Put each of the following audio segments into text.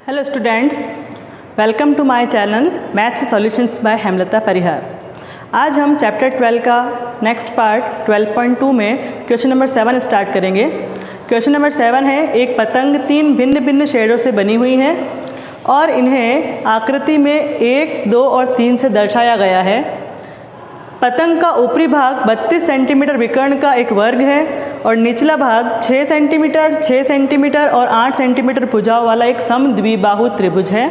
Hello students, welcome to my channel maths solutions by Hemlata Parihar. आज हम chapter 12 का next part 12.2 में क्वेश्चन नंबर 7 स्टार्ट करेंगे। क्वेश्चन नंबर 7 है, एक पतंग 3 भिन्न भिन्न शेडों से बनी हुई है और इन्हें आकृति में 1, 2 और 3 से दर्शाया गया है। पतंग का ऊपरी भाग 32 सेंटीमीटर विकर्ण का एक वर्ग है और निचला भाग 6 सेंटीमीटर, 6 सेंटीमीटर और 8 सेंटीमीटर भुजाओं वाला एक समद्विबाहु त्रिभुज है।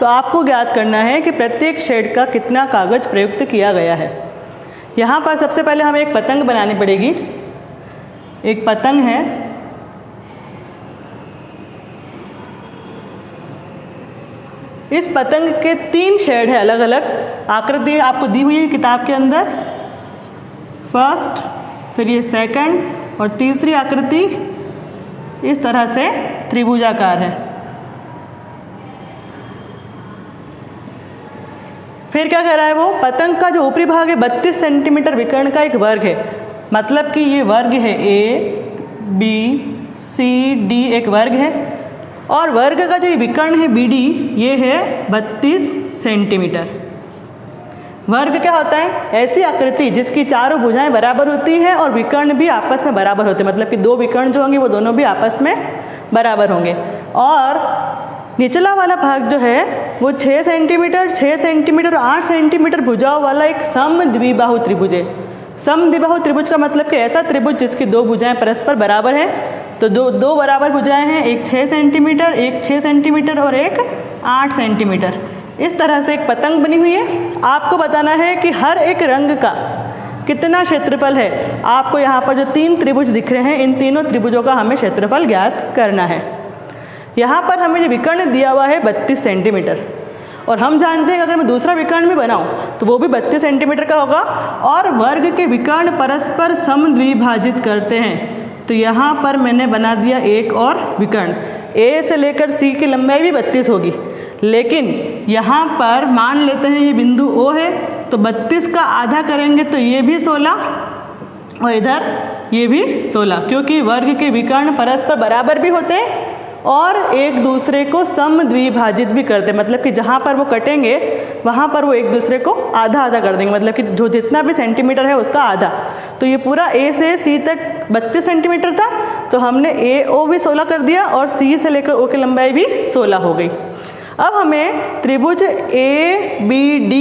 तो आपको ज्ञात करना है कि प्रत्येक शेड का कितना कागज प्रयुक्त किया गया है। यहाँ पर सबसे पहले हमें एक पतंग बनानी पड़ेगी। एक पतंग है, इस पतंग के 3 शेड है, अलग अलग आकृति आपको दी हुई है किताब के अंदर। फर्स्ट, फिर ये सेकंड और तीसरी आकृति इस तरह से त्रिभुजाकार है। फिर क्या कह रहा है वो, पतंग का जो ऊपरी भाग है 32 सेंटीमीटर विकर्ण का एक वर्ग है, मतलब कि ये वर्ग है ABCD एक वर्ग है और वर्ग का जो विकर्ण है BD ये है 32 सेंटीमीटर। वर्ग क्या होता है? ऐसी आकृति जिसकी चारों भुजाएं बराबर होती हैं और विकर्ण भी आपस में बराबर होते हैं, मतलब कि 2 विकर्ण जो होंगे वो दोनों भी आपस में बराबर होंगे। और निचला वाला भाग जो है वो 6 सेंटीमीटर, 6 सेंटीमीटर और 8 सेंटीमीटर भुजाओं वाला एक समद्विबाहु त्रिभुज है। समद्विबाहु त्रिभुज का मतलब कि ऐसा त्रिभुज जिसकी 2 भुजाएं परस्पर बराबर हैं। तो दो बराबर भुजाएं हैं, एक 6 सेंटीमीटर, एक 6 सेंटीमीटर और एक 8 सेंटीमीटर। इस तरह से एक पतंग बनी हुई है। आपको बताना है कि हर एक रंग का कितना क्षेत्रफल है। आपको यहाँ पर जो 3 त्रिभुज दिख रहे हैं, इन तीनों त्रिभुजों का हमें क्षेत्रफल ज्ञात करना है। यहाँ पर हमें जो विकर्ण दिया हुआ है 32 सेंटीमीटर और हम जानते हैं कि अगर मैं दूसरा विकर्ण भी बनाऊँ तो वो भी 32 सेंटीमीटर का होगा और वर्ग के विकर्ण परस्पर समद्विभाजित करते हैं। तो यहाँ पर मैंने बना दिया एक और विकर्ण। A से लेकर C की लंबाई भी 32 होगी, लेकिन यहाँ पर मान लेते हैं ये बिंदु O है, तो 32 का आधा करेंगे तो ये भी 16 और इधर ये भी 16, क्योंकि वर्ग के विकर्ण परस्पर बराबर भी होते हैं और एक दूसरे को समद्विभाजित भी करते हैं, मतलब कि जहाँ पर वो कटेंगे वहाँ पर वो एक दूसरे को आधा आधा कर देंगे, मतलब कि जो जितना भी सेंटीमीटर है उसका आधा। तो ये पूरा A से C तक 32 सेंटीमीटर था, तो हमने AO भी 16 कर दिया और C से लेकर O की लंबाई भी 16 हो गई। अब हमें त्रिभुज ABD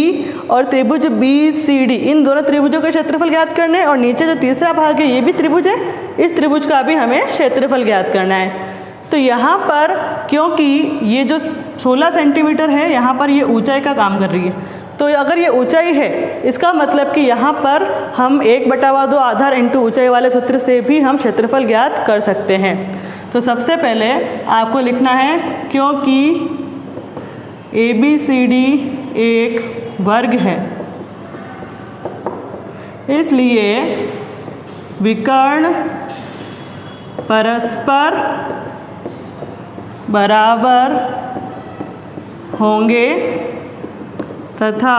और त्रिभुज BCD इन दोनों त्रिभुजों के क्षेत्रफल ज्ञात करने हैं और नीचे जो तीसरा भाग है ये भी त्रिभुज है, इस त्रिभुज का भी हमें क्षेत्रफल ज्ञात करना है। तो यहाँ पर क्योंकि ये जो 16 सेंटीमीटर है यहाँ पर ये ऊंचाई का काम कर रही है, तो अगर ये ऊंचाई है इसका मतलब कि यहाँ पर हम 1/2 आधार इंटू ऊंचाई वाले सूत्र से भी हम क्षेत्रफल ज्ञात कर सकते हैं। तो सबसे पहले आपको लिखना है, क्योंकि ABCD एक वर्ग है इसलिए विकर्ण परस्पर बराबर होंगे तथा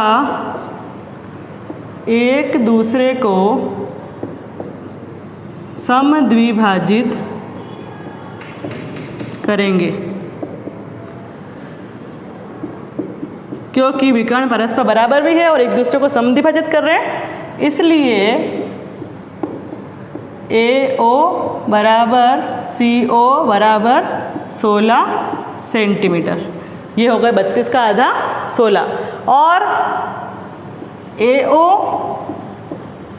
एक दूसरे को समद्विभाजित करेंगे। क्योंकि विकर्ण परस्पर बराबर भी है और एक दूसरे को समद्विभाजित कर रहे हैं, इसलिए AO बराबर CO बराबर 16 सेंटीमीटर। ये हो गए 32 का आधा 16 और AO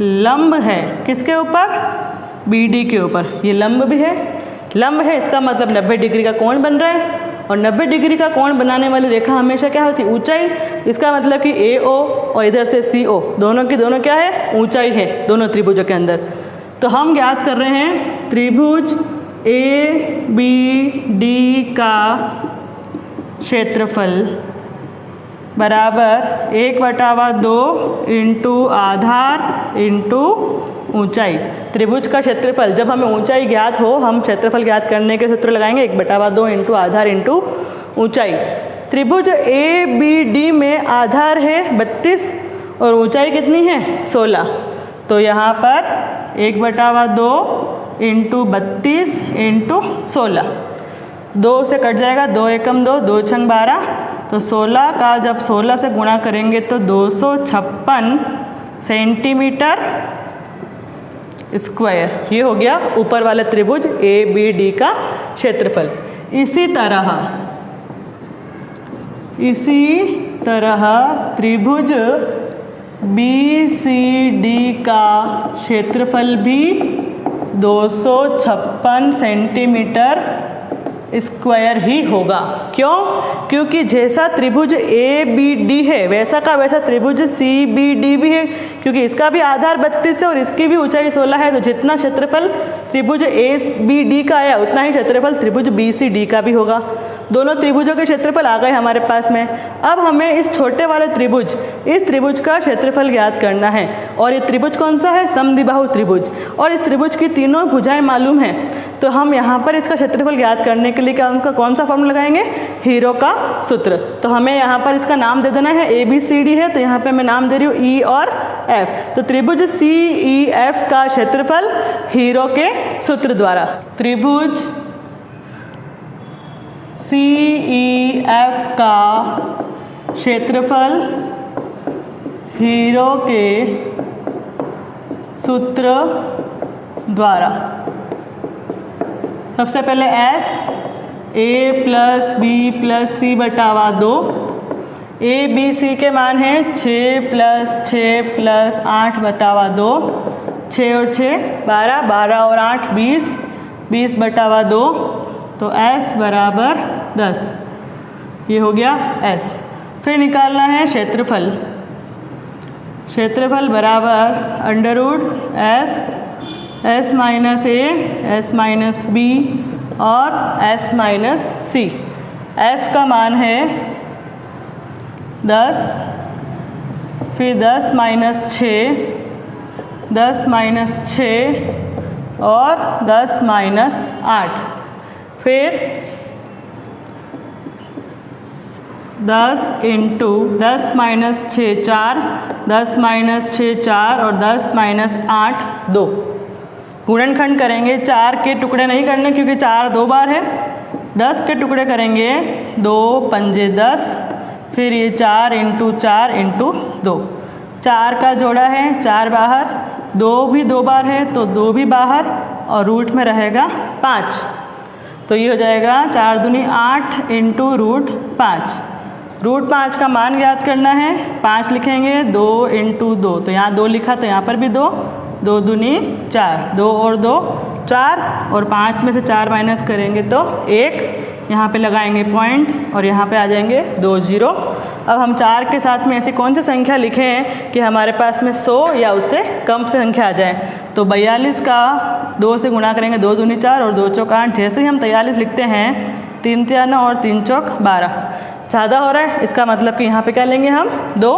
लंब है किसके ऊपर? BD के ऊपर। ये लंब भी है, लंब है इसका मतलब 90 डिग्री का कोण बन रहा है और 90 डिग्री का कोण बनाने वाली रेखा हमेशा क्या होती है? ऊंचाई। इसका मतलब कि AO और इधर से CO दोनों की दोनों क्या है? ऊंचाई है दोनों त्रिभुजों के अंदर। तो हम ज्ञात कर रहे हैं त्रिभुज ABD का क्षेत्रफल बराबर 1/2 इंटू आधार इंटू ऊंचाई। त्रिभुज का क्षेत्रफल, जब हमें ऊंचाई ज्ञात हो हम क्षेत्रफल ज्ञात करने के सूत्र लगाएंगे 1/2 इंटू आधार इंटू ऊंचाई। त्रिभुज ABD में आधार है 32 और ऊंचाई कितनी है? 16। तो यहाँ पर 1/2 इंटू 32 इंटू 16। 2 से कट जाएगा, 2 एकम 2, 2 छंग 12, तो 16 का जब 16 से गुणा करेंगे तो 256 सेंटीमीटर स्क्वायर। ये हो गया ऊपर वाले त्रिभुज ABD का क्षेत्रफल। इसी तरह त्रिभुज BCD का क्षेत्रफल भी 256 सेंटीमीटर स्क्वायर ही होगा। क्यों? क्योंकि जैसा त्रिभुज ABD है वैसा का वैसा त्रिभुज CBD भी है, क्योंकि इसका भी आधार 32 है और इसकी भी ऊंचाई 16 है। तो जितना क्षेत्रफल त्रिभुज ABD का आया उतना ही क्षेत्रफल त्रिभुज BCD का भी होगा। दोनों त्रिभुजों के क्षेत्रफल आ गए हमारे पास में। अब हमें इस छोटे वाले त्रिभुज, इस त्रिभुज का क्षेत्रफल ज्ञात करना है। और ये त्रिभुज कौन सा है? समद्विबाहु त्रिभुज। और इस त्रिभुज की तीनों भुजाएं मालूम हैं, तो हम यहाँ पर इसका क्षेत्रफल ज्ञात करने के लिए कौन सा फॉर्मूला लगाएंगे? हीरो का सूत्र। तो हमें यहाँ पर इसका नाम दे देना है। ABCD है तो यहाँ पे मैं नाम दे रही हूँ E और F। तो त्रिभुज CEF का क्षेत्रफल हीरो के सूत्र द्वारा, त्रिभुज CEF का क्षेत्रफल हीरो के सूत्र द्वारा। सबसे पहले S A + B + C बटावा 2। A B C के मान हैं 6 + 6 + 8 बटावा 2। 6 और 6 12, 12 और 8 20, 20 बटावा 2। तो S बराबर 10। ये हो गया S। फिर निकालना है क्षेत्रफल। क्षेत्रफल बराबर √S, S - A, S - B और S - C। S का मान है 10, फिर 10 - 6, 10 - 6 और 10 - 8। फिर 10 × 10 - 6 4, 10 - 6 4 और 10 - 8 2। गुणनखंड करेंगे, 4 के टुकड़े नहीं करने क्योंकि 4 2 बार है। 10 के टुकड़े करेंगे, 2 पंजे 10, फिर ये 4 × 4 × 2। 4 का जोड़ा है, 4 बाहर, 2 भी 2 बार है तो 2 भी बाहर और रूट में रहेगा 5। तो ये हो जाएगा 4 दूनी 8 × √5। √5 का मान ज्ञात करना है। 5 लिखेंगे, 2 × 2, तो यहाँ 2 लिखा तो यहाँ पर भी 2, 2 दूनी 4, 2 और 2 4 और 5 में से 4 माइनस करेंगे तो 1। यहाँ पे लगाएंगे पॉइंट और यहाँ पे आ जाएंगे 2 0। अब हम 4 के साथ में ऐसी कौन सी संख्या लिखे हैं कि हमारे पास में 100 या उससे कम से संख्या आ जाए? तो 42 का 2 से गुणा करेंगे, 2 दूनी 4 और 2 चौक 8। जैसे ही हम 43 लिखते हैं, 3 तिया 9 और 3 चौक 12। ज़्यादा हो रहा है, इसका मतलब कि यहाँ पे क्या लेंगे हम? 2।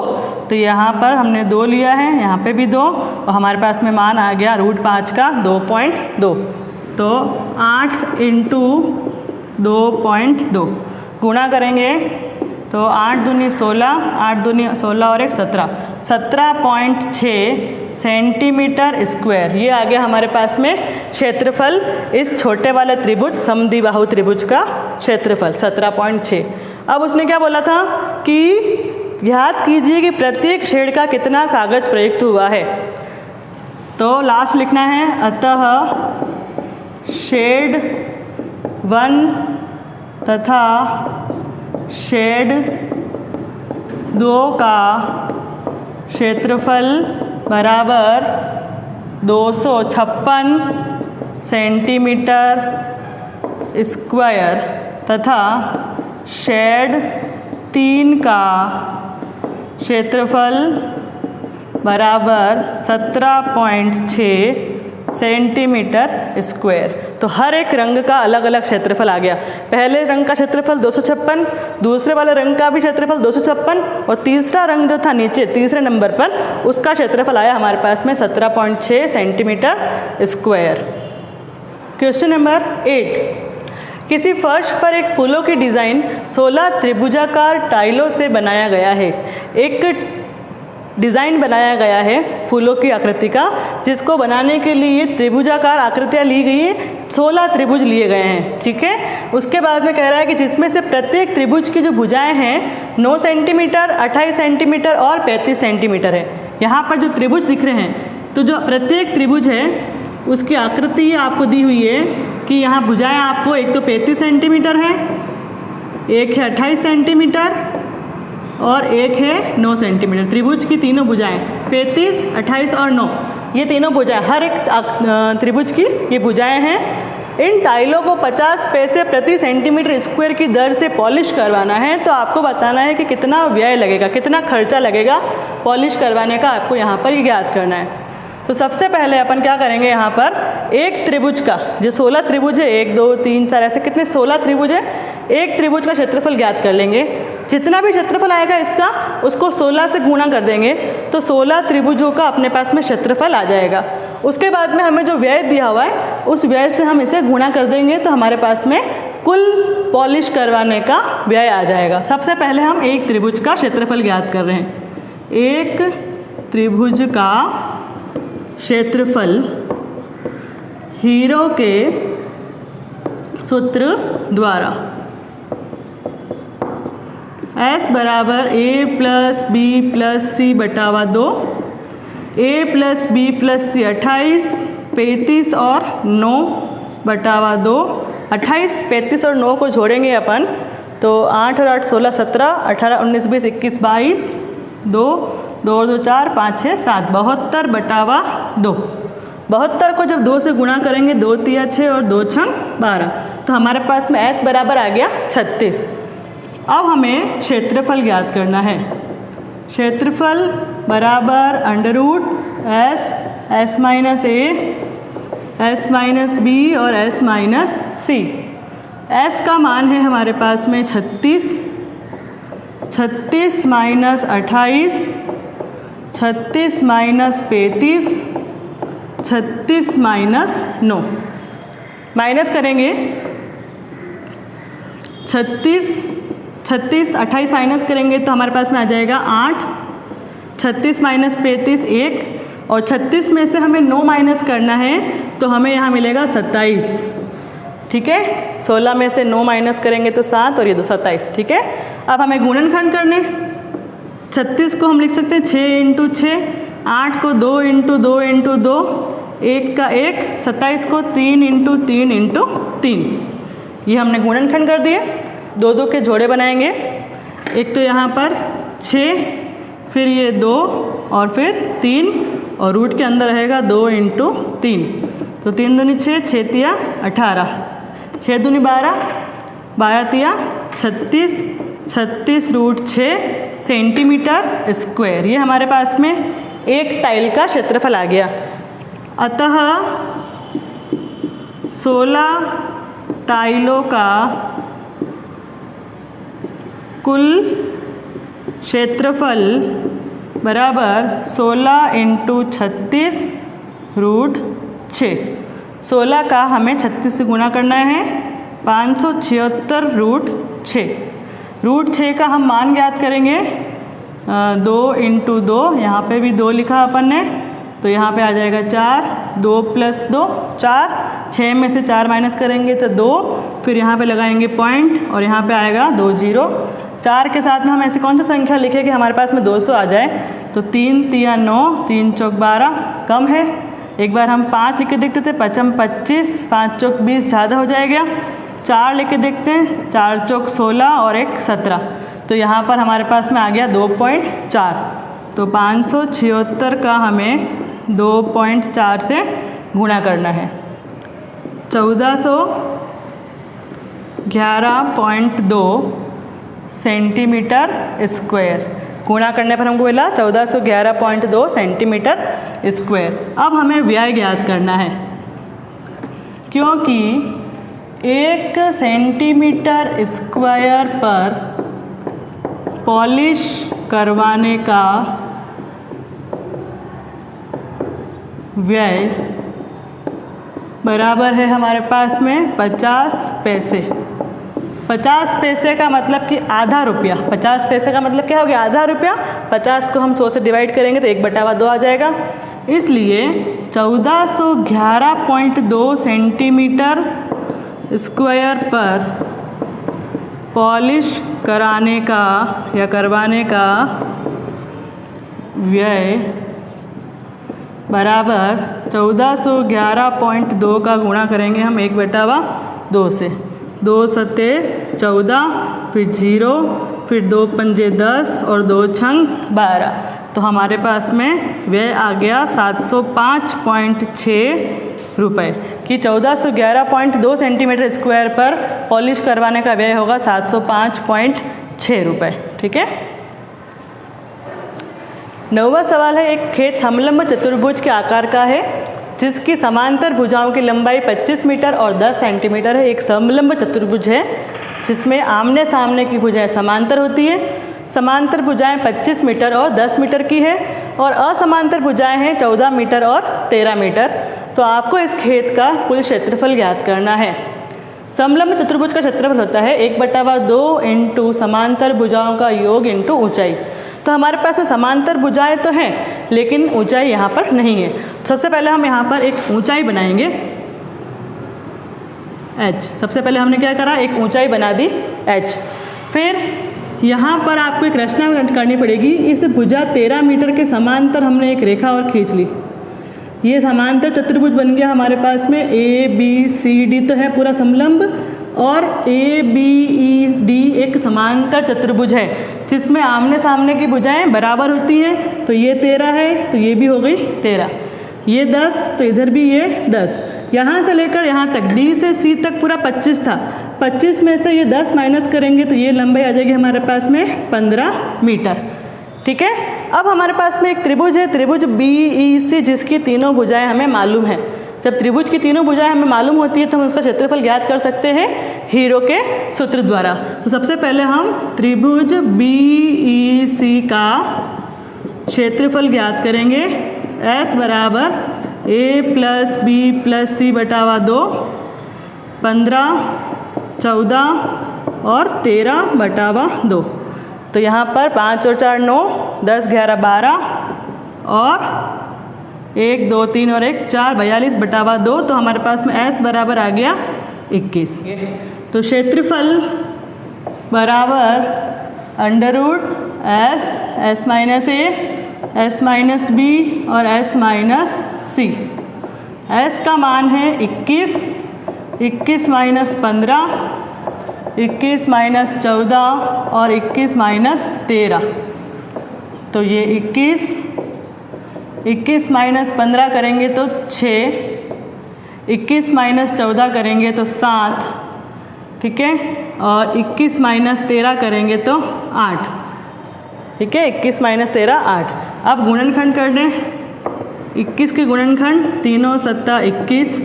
तो यहाँ पर हमने 2 लिया है, यहाँ पे भी 2 और हमारे पास में मान आ गया √5 का 2.2। तो 8 × 2.2 गुणा करेंगे तो 8 दूनी 16, 8 दूनी 16 और 1 17, 17.6 सेंटीमीटर स्क्वायर। ये आ गया हमारे पास में क्षेत्रफल इस छोटे वाले त्रिभुज समद्विबाहु त्रिभुज का क्षेत्रफल 17.6। अब उसने क्या बोला था कि ज्ञात कीजिए कि प्रत्येक शेड का कितना कागज प्रयुक्त हुआ है। तो लास्ट लिखना है, अतः शेड 1 तथा शेड 2 का क्षेत्रफल बराबर 256 सेंटीमीटर स्क्वायर तथा शेड 3 का क्षेत्रफल बराबर 17.6 सेंटीमीटर स्क्वायर। तो हर एक रंग का अलग अलग क्षेत्रफल आ गया। पहले रंग का क्षेत्रफल 256, दूसरे वाले रंग का भी क्षेत्रफल 256 और तीसरा रंग जो था नीचे तीसरे नंबर पर उसका क्षेत्रफल आया हमारे पास में 17.6 सेंटीमीटर स्क्वायर। क्वेश्चन नंबर 8, किसी फर्श पर एक फूलों की डिज़ाइन 16 त्रिभुजाकार टाइलों से बनाया गया है। एक डिज़ाइन बनाया गया है फूलों की आकृति का, जिसको बनाने के लिए त्रिभुजाकार आकृतियाँ ली गई है, 16 त्रिभुज लिए गए हैं। ठीक है, उसके बाद में कह रहा है कि जिसमें से प्रत्येक त्रिभुज की जो भुजाएं हैं 9 सेंटीमीटर, 28 सेंटीमीटर और 35 सेंटीमीटर है। यहाँ पर जो त्रिभुज दिख रहे हैं, तो जो प्रत्येक त्रिभुज है उसकी आकृति आपको दी हुई है कि यहाँ भुजाएं आपको एक तो 35 सेंटीमीटर है, एक है 28 सेंटीमीटर और एक है 9 सेंटीमीटर। त्रिभुज की तीनों भुजाएं 35, 28 और 9, ये तीनों भुजाएं, हर एक त्रिभुज की ये भुजाएं हैं। इन टाइलों को 50 पैसे प्रति सेंटीमीटर स्क्वायर की दर से पॉलिश करवाना है। तो आपको बताना है कि कितना व्यय लगेगा, कितना खर्चा लगेगा पॉलिश करवाने का, आपको यहाँ पर ज्ञात करना है। तो सबसे पहले अपन क्या करेंगे, यहाँ पर एक त्रिभुज का, जो 16 त्रिभुज है, 1 2 3 4 ऐसे कितने 16 त्रिभुज है, एक त्रिभुज का क्षेत्रफल ज्ञात कर लेंगे। जितना भी क्षेत्रफल आएगा इसका, उसको 16 से गुणा कर देंगे तो 16 त्रिभुजों का अपने पास में क्षेत्रफल आ जाएगा। उसके बाद में हमें जो व्यय दिया हुआ है उस व्यय से हम इसे गुणा कर देंगे तो हमारे पास में कुल पॉलिश करवाने का व्यय आ जाएगा। सबसे पहले हम एक त्रिभुज का क्षेत्रफल ज्ञात कर रहे हैं। एक त्रिभुज का क्षेत्रफल हीरो के सूत्र द्वारा S बराबर A plus B plus C बटावा 2, A plus B plus C 28, 35 और 9 बटावा 2। 28, 35 और 9 को जोड़ेंगे अपन तो 8 और 8 16 17, 18 19 20 21 22, 2 2 2 4 5 6 7, 72 बटावा 2। 72 को जब 2 से गुणा करेंगे, 2 तिया 6 और 2 छंग 12, तो हमारे पास में S बराबर आ गया 36। अब हमें क्षेत्रफल ज्ञात करना है। क्षेत्रफल बराबर under root S minus A, S minus B और S माइनस C। S का मान है हमारे पास में 36, 36 माइनस 28, 36 माइनस 35, 36 माइनस 9। माइनस करेंगे 36, 28 माइनस करेंगे तो हमारे पास में आ जाएगा 8, 36 माइनस 35 1, और 36 में से हमें 9 माइनस करना है तो हमें यहाँ मिलेगा 27। ठीक है, 16 में से 9 माइनस करेंगे तो 7 और ये 27। ठीक है, अब हमें गुणनखंड करने। 36 को हम लिख सकते हैं 6 इंटू 6, 8 को 2 इंटू 2 इंटू 2, 1 का 1, 27 को 3 इंटू 3 इंटू 3। ये हमने गुणनखंड कर दिए। 2 2 के जोड़े बनाएंगे। एक तो यहाँ पर 6, फिर ये 2 और फिर 3, और रूट के अंदर रहेगा 2 इंटू 3, तो 3 दूनी 6, 6 तिया 18, 6 दूनी 12, 12 तिया 36, 36 रूट 6 सेंटीमीटर स्क्वायर। ये हमारे पास में एक टाइल का क्षेत्रफल आ गया। अतः 16 टाइलों का कुल क्षेत्रफल बराबर 16 इंटू 36 रूट 6। 16 का हमें 36 से गुणा करना है, 576 रूट 6। रूट 6 का हम मान ज्ञात करेंगे 2 इंटू 2, यहाँ पे भी 2 लिखा अपन ने, तो यहाँ पे आ जाएगा 4, 2 प्लस 2 4, 6 में से 4 माइनस करेंगे तो 2, फिर यहाँ पे लगाएंगे पॉइंट और यहाँ पे आएगा 2 0। 4 के साथ में हम ऐसी कौन सी संख्या लिखें कि हमारे पास में 200 आ जाए, तो 3 तिया 9, 3 चौक 12 कम है। एक बार हम 5 लिख के देखते थे, 5 25, 5 चौक 20 ज़्यादा हो जाएगा। 4 लेके देखते हैं, 4 चौक 16 और 1 17, तो यहाँ पर हमारे पास में आ गया 2.4। तो 576 का हमें 2.4 से गुणा करना है। 1411.2 सेंटीमीटर स्क्वायर। गुणा करने पर हमको मिला 1411.2 सेंटीमीटर स्क्वायर। अब हमें व्यय ज्ञात करना है, क्योंकि 1 सेंटीमीटर स्क्वायर पर पॉलिश करवाने का व्यय बराबर है हमारे पास में 50 पैसे। 50 पैसे का मतलब कि आधा रुपया। 50 पैसे का मतलब क्या हो गया? आधा रुपया। 50 को हम 100 से डिवाइड करेंगे तो 1/2 आ जाएगा। इसलिए 1411.2 सेंटीमीटर स्क्वायर पर पॉलिश कराने का या करवाने का व्यय बराबर 1411.2 का गुणा करेंगे हम 1/2 से। 2 सत्ते 14, फिर 0, फिर 2 पंजे 10 और 2 छंग 12। तो हमारे पास में व्यय आ गया 705.6 रुपये कि 1411.2 सेंटीमीटर स्क्वायर पर पॉलिश करवाने का व्यय होगा 705.6 रुपये। ठीक है। 9वां सवाल है, एक खेत समलंब चतुर्भुज के आकार का है जिसकी समांतर भुजाओं की लंबाई 25 मीटर और 10 सेंटीमीटर है। एक समलंब चतुर्भुज है जिसमें आमने सामने की भुजाएं समांतर होती है। समांतर भुजाएं 25 मीटर और 10 मीटर की है और असमांतर भुजाएं हैं 14 मीटर और 13 मीटर। तो आपको इस खेत का कुल क्षेत्रफल ज्ञात करना है। समलंब चतुर्भुज का क्षेत्रफल होता है 1/2 इंटू समांतर भुजाओं का योग इंटू ऊंचाई। तो हमारे पास में समांतर भुजाएं तो हैं लेकिन ऊंचाई यहाँ पर नहीं है। सबसे पहले हम यहाँ पर एक ऊंचाई बनाएंगे h। सबसे पहले हमने क्या करा? एक ऊंचाई बना दी h। फिर यहाँ पर आपको एक रचना करनी पड़ेगी। इस भुजा 13 मीटर के समांतर हमने एक रेखा और खींच ली। ये समांतर चतुर्भुज बन गया हमारे पास में। ABCD तो है पूरा समलंब और ABED एक समांतर चतुर्भुज है जिसमें आमने सामने की भुजाएं बराबर होती हैं। तो ये 13 है तो ये भी हो गई 13, ये 10 तो इधर भी ये 10। यहाँ से लेकर यहाँ तक D से C तक पूरा 25 था। 25 में से ये 10 माइनस करेंगे तो ये लंबाई आ जाएगी हमारे पास में 15 मीटर। ठीक है। अब हमारे पास में एक त्रिभुज है, त्रिभुज BEC जिसकी तीनों भुजाएं हमें मालूम है। जब त्रिभुज की तीनों भुजाएं हमें मालूम होती है तो हम उसका क्षेत्रफल ज्ञात कर सकते हैं हीरो के सूत्र द्वारा। तो सबसे पहले हम त्रिभुज BEC का क्षेत्रफल ज्ञात करेंगे। S बराबर A + B + C/2, 15, 14 और 13/2। तो यहाँ पर 5 और 4 9, 10 11 12 और 1 2 3 और 1 4, 42/2। तो हमारे पास में S बराबर आ गया 21। तो क्षेत्रफल बराबर √S, S - A, S - B और S - C। S का मान है 21, 21 - 15, 21 - 14 और 21 - 13। तो ये 21 - 15 करेंगे तो 6, 21 - 14 करेंगे तो 7, ठीक है, और 21 - 13 करेंगे तो 8। ठीक है, 21 - 13 8। अब गुणनखंड कर दें। 21 के गुणनखंड 3 × 7 21,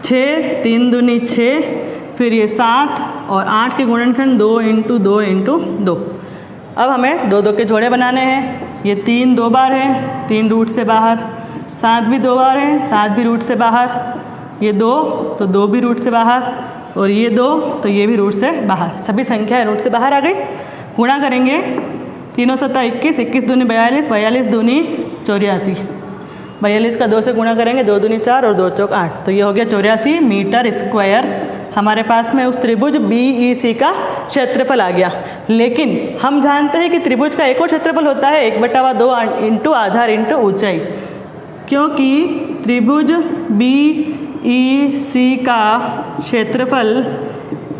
6 3 दूनी 6, फिर ये 7 और 8 के गुणनखंड 2 × 2 × 2। अब हमें 2 2 के जोड़े बनाने हैं। ये 3 2 बार है, 3 रूट से बाहर। 7 भी 2 बार है, 7 भी रूट से बाहर। ये 2 तो 2 भी रूट से बाहर और ये 2 तो ये भी रूट से बाहर। सभी संख्याएं रूट से बाहर आ गई। गुणा करेंगे 3 × 7 21, 21 दूनी 42, 42 दूनी 84। 42 का 2 से गुणा करेंगे, 2 दूनी 4 और 2 चौक 8। तो ये हो गया 84 मीटर स्क्वायर। हमारे पास में उस त्रिभुज BEC का क्षेत्रफल आ गया। लेकिन हम जानते हैं कि त्रिभुज का एक और क्षेत्रफल होता है 1/2 इंटू आधार इंटू ऊंचाई, क्योंकि त्रिभुज BEC का क्षेत्रफल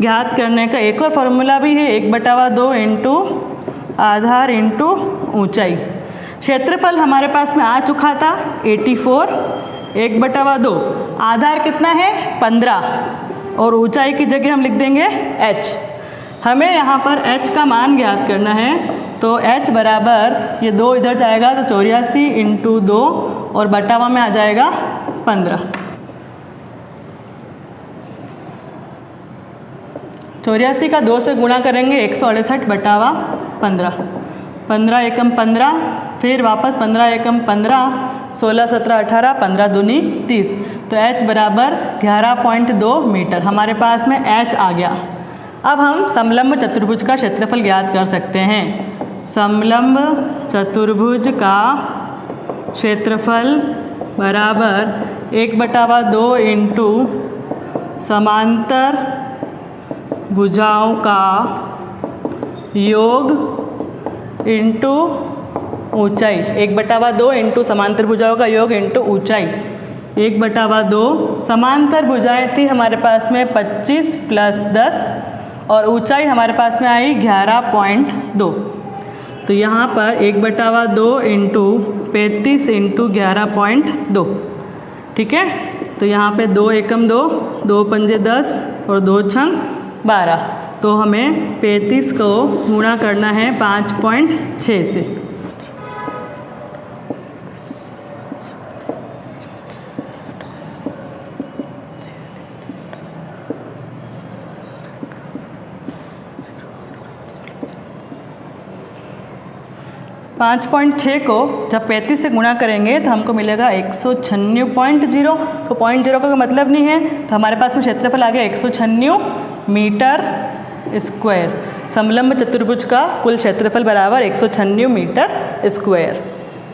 ज्ञात करने का एक और फॉर्मूला भी है 1/2 इंटू आधार इंटू ऊंचाई। क्षेत्रफल हमारे पास में आ चुका था 84, 1/2। आधार कितना है 15 और ऊंचाई की जगह हम लिख देंगे h। हमें यहाँ पर h का मान ज्ञात करना है। तो h बराबर ये 2 इधर जाएगा तो 84 × 2 और बटावा में आ जाएगा 15। 84 का 2 से गुणा करेंगे 168/15। 15 एकम 15, फिर वापस 15 एकम 15, 16 17 18, 15 दूनी 30। तो h बराबर 11.2 मीटर हमारे पास में h आ गया। अब हम समलंब चतुर्भुज का क्षेत्रफल ज्ञात कर सकते हैं। समलंब चतुर्भुज का क्षेत्रफल बराबर 1/2 इंटू समांतर भुजाओं का योग इंटू ऊंचाई। 1/2 इंटू समांतर भुजाओं का योग इंटू ऊंचाई। 1/2 समांतर भुजाएं थी हमारे पास में 25 + 10 और ऊंचाई हमारे पास में आई 11.2। तो यहाँ पर 1/2 इंटू 35 इंटू 11.2, ठीक है। तो यहाँ पे 2 एकम 2, 2 पंजे 10 और 2 छंग 12। तो हमें 35 को गुणा करना है 5.6 से। पाँच 5.6 को जब 35 से गुणा करेंगे तो हमको मिलेगा 196.0। तो 0.0 का मतलब नहीं है, तो हमारे पास में क्षेत्रफल आ गया 196 मीटर स्क्वायर। समलंब चतुर्भुज का कुल क्षेत्रफल बराबर 196 मीटर स्क्वायर।